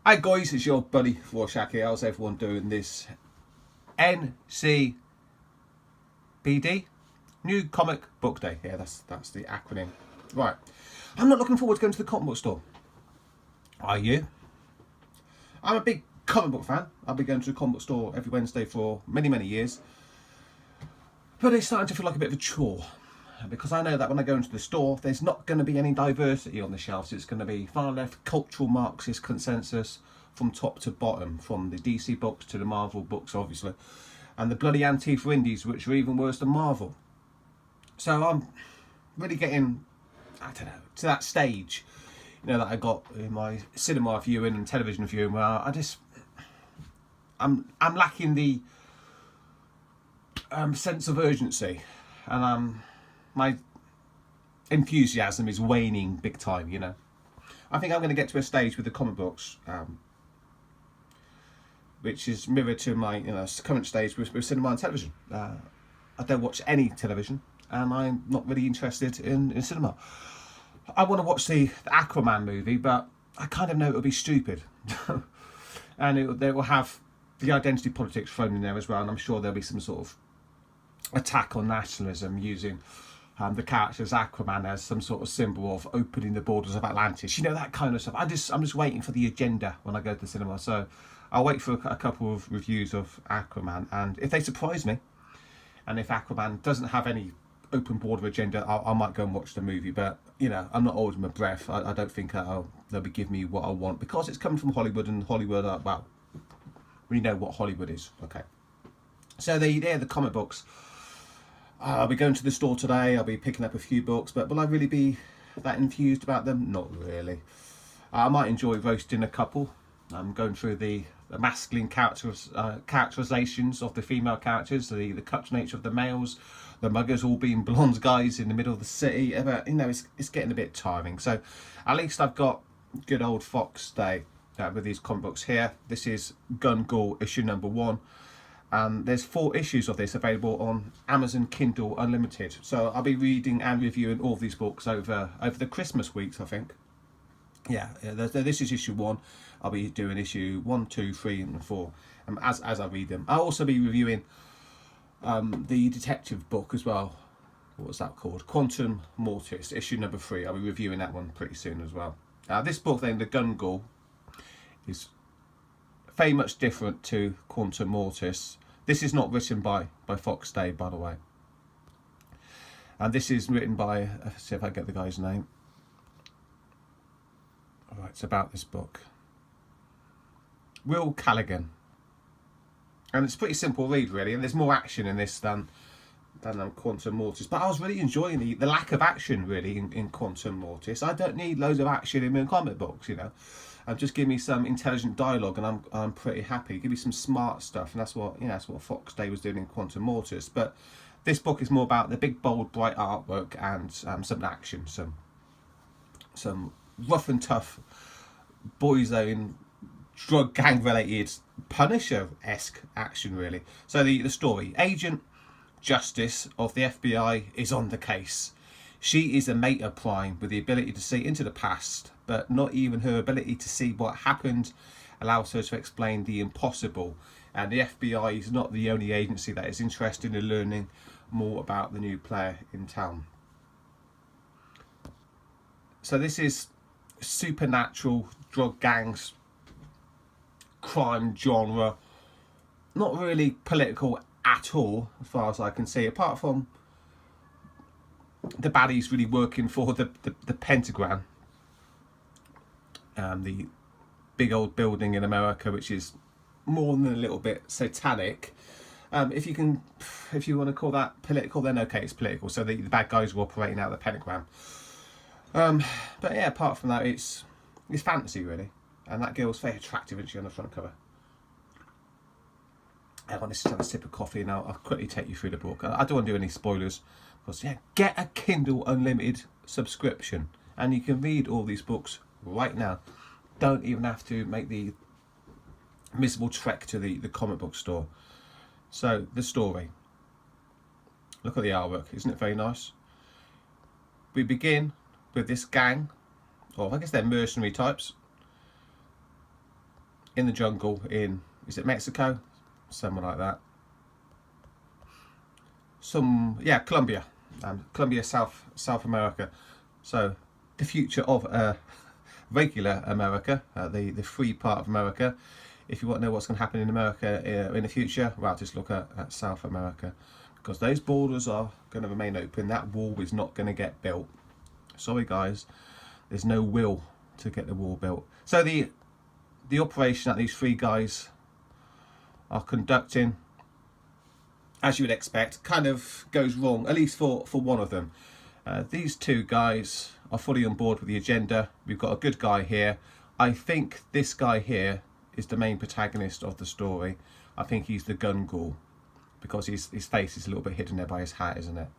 Hi guys, it's your buddy Rorschach here. How's everyone doing this NCBD? New Comic Book Day. Yeah, that's the acronym. Right. I'm not looking forward to going to the comic book store. Are you? I'm a big comic book fan. I've been going to the comic book store every Wednesday for many years. But it's starting to feel like a bit of a chore. Because I know that when I go into the store, there's not going to be any diversity on the shelves. It's going to be far left cultural Marxist consensus from top to bottom, from the DC books to the Marvel books, obviously, and the bloody Antifa indies, which are even worse than Marvel. So I'm really getting, I don't know, to that stage, you know, that I got in my cinema viewing and television viewing, where I'm lacking the sense of urgency, and my enthusiasm is waning big time, you know. I think I'm going to get to a stage with the comic books, which is mirrored to my current stage with cinema and television. I don't watch any television, and I'm not really interested in cinema. I want to watch the Aquaman movie, but I kind of know it'll be stupid. And they will have the identity politics thrown in there as well, and I'm sure there'll be some sort of attack on nationalism using the character's Aquaman as some sort of symbol of opening the borders of Atlantis, you know, that kind of stuff. I'm just waiting for the agenda when I go to the cinema, so I'll wait for a couple of reviews of Aquaman, and if they surprise me, and if Aquaman doesn't have any open border agenda, I might go and watch the movie. But you know, I'm not holding my breath. I don't think they'll be giving me what I want, because it's coming from Hollywood, and Hollywood well, we know what Hollywood is. Okay, so the comic books. I'll be going to the store today. I'll be picking up a few books, but will I really be that enthused about them? Not really. I might enjoy roasting a couple. I'm going through the masculine characterizations of the female characters, the cut nature of the males, the muggers all being blonde guys in the middle of the city. But you know, it's getting a bit tiring. So at least I've got good old Fox Day with these comic books here. This is Ghoul issue number 1. There's 4 issues of this available on Amazon Kindle Unlimited. So I'll be reading and reviewing all of these books over the Christmas weeks, I think. Yeah, this is issue 1. I'll be doing issue 1, 2, 3, and 4 as I read them. I'll also be reviewing the detective book as well. What's that called? Quantum Mortis, issue number 3. I'll be reviewing that one pretty soon as well. This book then, the Ghoul, is very much different to Quantum Mortis. This is not written by Fox Day, by the way. And this is written by, let's see if I get the guy's name. Alright, it's about this book. Will Callaghan. And it's a pretty simple read, really, and there's more action in this than Quantum Mortis. But I was really enjoying the lack of action, really, in Quantum Mortis. I don't need loads of action in my comic books, you know. Just give me some intelligent dialogue, and I'm pretty happy. Give me some smart stuff, and that's what Fox Day was doing in Quantum Mortis. But this book is more about the big, bold, bright artwork and some action, some rough and tough boys own drug gang related Punisher-esque action, really. So the story: Agent Justice of the FBI is on the case. She is a meta prime with the ability to see into the past, but not even her ability to see what happened allows her to explain the impossible. And the FBI is not the only agency that is interested in learning more about the new player in town. So this is supernatural drug gangs crime genre, not really political at all as far as I can see, apart from the baddies really working for the Pentagon, the big old building in America, which is more than a little bit satanic. If you want to call that political, then okay, it's political. So the bad guys are operating out of the Pentagon. But yeah, apart from that, it's fantasy, really. And that girl's very attractive, isn't she, on the front cover? I want to have a sip of coffee and I'll quickly take you through the book. I don't want to do any spoilers. Because, yeah, get a Kindle Unlimited subscription and you can read all these books right now. Don't even have to make the miserable trek to the comic book store. So, the story. Look at the artwork. Isn't it very nice? We begin with this gang, or I guess they're mercenary types, in the jungle in, is it Mexico? Somewhere like that. Colombia. Colombia, South America. So the future of regular America, the free part of America. If you want to know what's going to happen in America in the future, well, just look at South America, because those borders are going to remain open. That wall is not going to get built. Sorry guys, there's no will to get the wall built. So the operation that these three guys are conducting, as you would expect, kind of goes wrong, at least for one of them. These two guys are fully on board with the agenda. We've got a good guy here. I think this guy here is the main protagonist of the story. I think he's the Ghoul, because his face is a little bit hidden there by his hat, isn't it?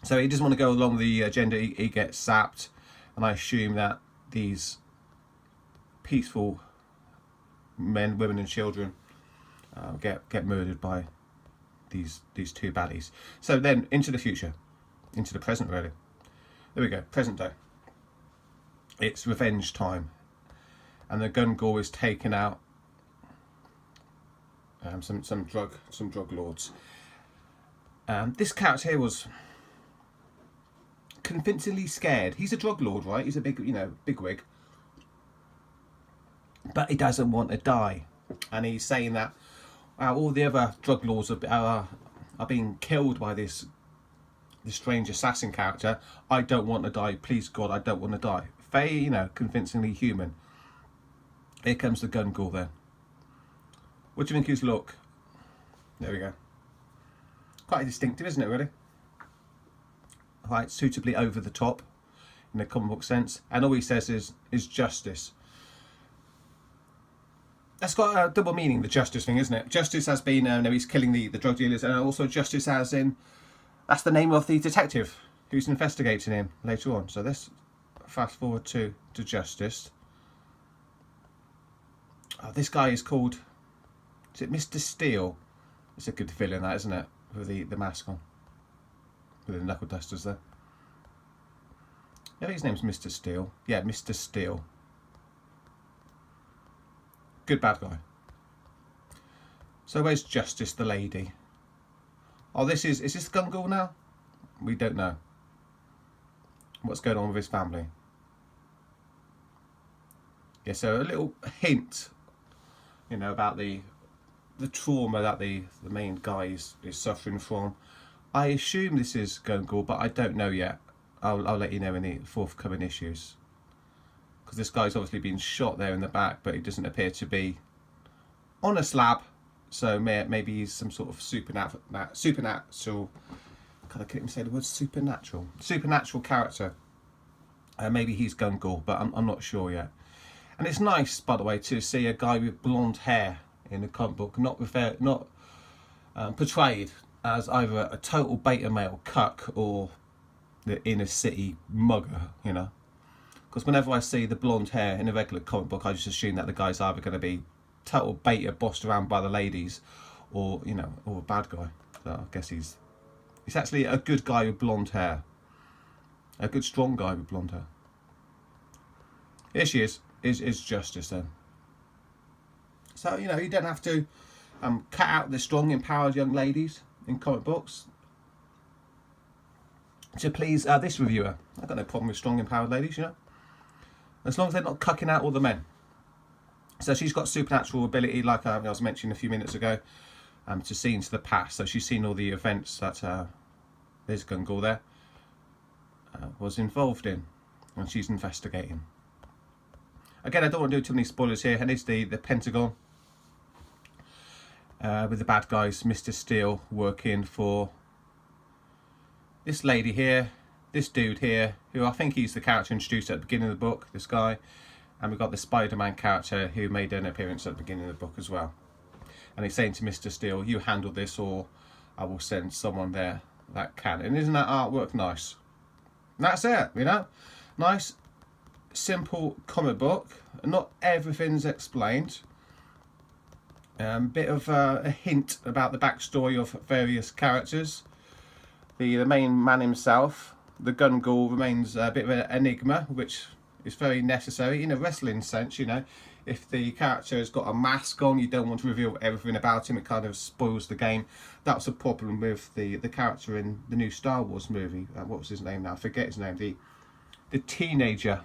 So he doesn't want to go along the agenda. He gets sapped, and I assume that these peaceful men, women and children get murdered by these two baddies. So then into the future, into the present really. There we go, present day. It's revenge time, and the Ghoul is taking out some drug lords. This character here was convincingly scared. He's a drug lord, right? He's a big wig, but he doesn't want to die, and he's saying that all the other drug lords are being killed by this strange assassin character. I don't want to die. Please God, I don't want to die. Very, convincingly human. Here comes the Ghoul then. What do you think his look? There we go. Quite distinctive, isn't it, really? Quite suitably over the top in a comic book sense. And all he says is justice. That's got a double meaning, the justice thing, isn't it? Justice has been, he's killing the drug dealers, and also justice as in, that's the name of the detective who's investigating him later on. So let's fast forward to justice. Oh, this guy is called, is it Mr. Steele? It's a good villain, that, isn't it? With the mask on, with the knuckle dusters there. I think his name's Mr. Steele. Yeah, Mr. Steele. Good bad guy. So where's Justice, the lady? Oh, is this Ghoul now? We don't know what's going on with his family. Yeah, so a little hint, about the trauma that the main guy is suffering from. I assume this is Ghoul, but I don't know yet. I'll let you know in the forthcoming issues. Because this guy's obviously been shot there in the back, but he doesn't appear to be on a slab. So maybe he's some sort of supernatural. Can I even say the word supernatural? Supernatural character. Maybe he's Ghoul, but I'm not sure yet. And it's nice, by the way, to see a guy with blonde hair in a comic book, not portrayed as either a total beta male cuck or the inner city mugger, Because whenever I see the blonde hair in a regular comic book, I just assume that the guy's either going to be total beta, bossed around by the ladies, or or a bad guy. So I guess he's actually a good guy with blonde hair, a good strong guy with blonde hair. Here she is Justice then. So you don't have to cut out the strong, empowered young ladies in comic books to please this reviewer. I've got no problem with strong, empowered ladies, as long as they're not cucking out all the men. So she's got supernatural ability, like I was mentioning a few minutes ago, to see into the past. So she's seen all the events that there's Ghoul there was involved in, and she's investigating. Again, I don't want to do too many spoilers here. And it's the Pentagon with the bad guys, Mr. Steele, working for this lady here, this dude here, who I think he's the character introduced at the beginning of the book, this guy. And we've got the Spider-Man character who made an appearance at the beginning of the book as well. And he's saying to Mr. Steele, you handle this or I will send someone there that can. And isn't that artwork nice? And that's it, Nice, simple comic book. Not everything's explained. Bit of a hint about the backstory of various characters. The main man himself, the Ghoul, remains a bit of an enigma, which It's very necessary in a wrestling sense, you know. If the character has got a mask on, you don't want to reveal everything about him. It kind of spoils the game. That's a problem with the character in the new Star Wars movie. What was his name now? I forget his name. The teenager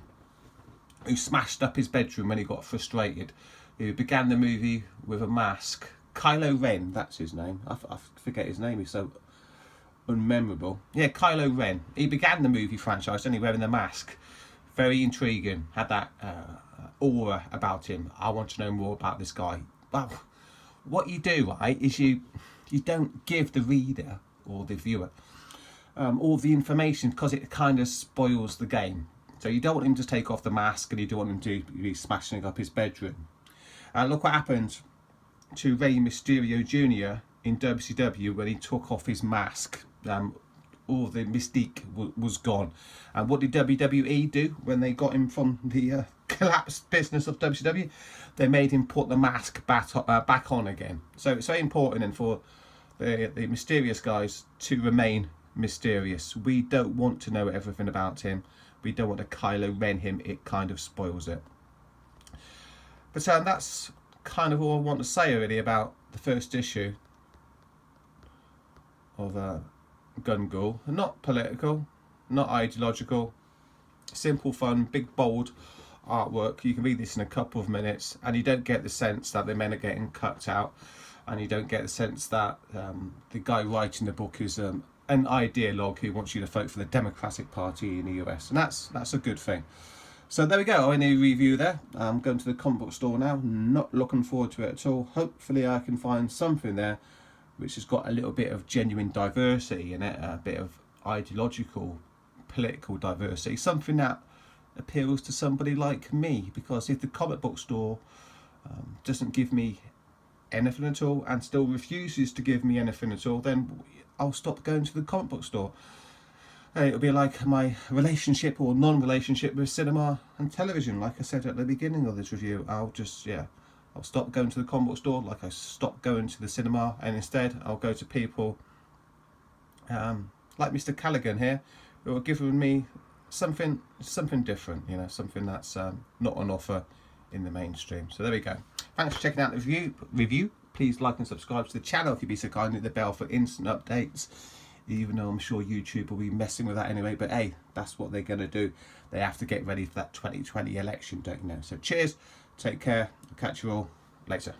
who smashed up his bedroom when he got frustrated. Who began the movie with a mask. Kylo Ren, that's his name. I forget his name. He's so unmemorable. Yeah, Kylo Ren. He began the movie franchise only wearing the mask. Very intriguing. Had that aura about him. I want to know more about this guy. Well, what you do, right, is you don't give the reader or the viewer all the information, because it kind of spoils the game. So you don't want him to take off the mask, and you don't want him to be smashing up his bedroom. Look what happened to Rey Mysterio Jr. in WCW when he took off his mask. All the mystique was gone. And what did WWE do when they got him from the collapsed business of WCW? They made him put the mask back on again. So it's very important, and for the mysterious guys to remain mysterious. We don't want to know everything about him. We don't want to Kylo Ren him. It kind of spoils it. But that's kind of all I want to say really about the first issue of Ghoul. Not political, not ideological, simple fun, big bold artwork. You can read this in a couple of minutes, and you don't get the sense that the men are getting cut out, and you don't get the sense that the guy writing the book is an ideologue who wants you to vote for the Democratic Party in the US, and that's a good thing. So there we go, any review there. I'm going to the comic book store now, not looking forward to it at all. Hopefully I can find something there which has got a little bit of genuine diversity in it, a bit of ideological, political diversity, something that appeals to somebody like me. Because if the comic book store doesn't give me anything at all, and still refuses to give me anything at all, then I'll stop going to the comic book store. It'll be like my relationship or non-relationship with cinema and television. Like I said at the beginning of this review, I'll stop going to the comic book store like I stopped going to the cinema, and instead I'll go to people like Mr. Callaghan here, who are giving me something different, you know, something that's not on offer in the mainstream. So there we go. Thanks for checking out the review. Please like and subscribe to the channel if you'd be so kind. Hit the bell for instant updates, even though I'm sure YouTube will be messing with that anyway. But hey, that's what they're going to do. They have to get ready for that 2020 election, don't you know? So cheers, take care, I'll catch you all later.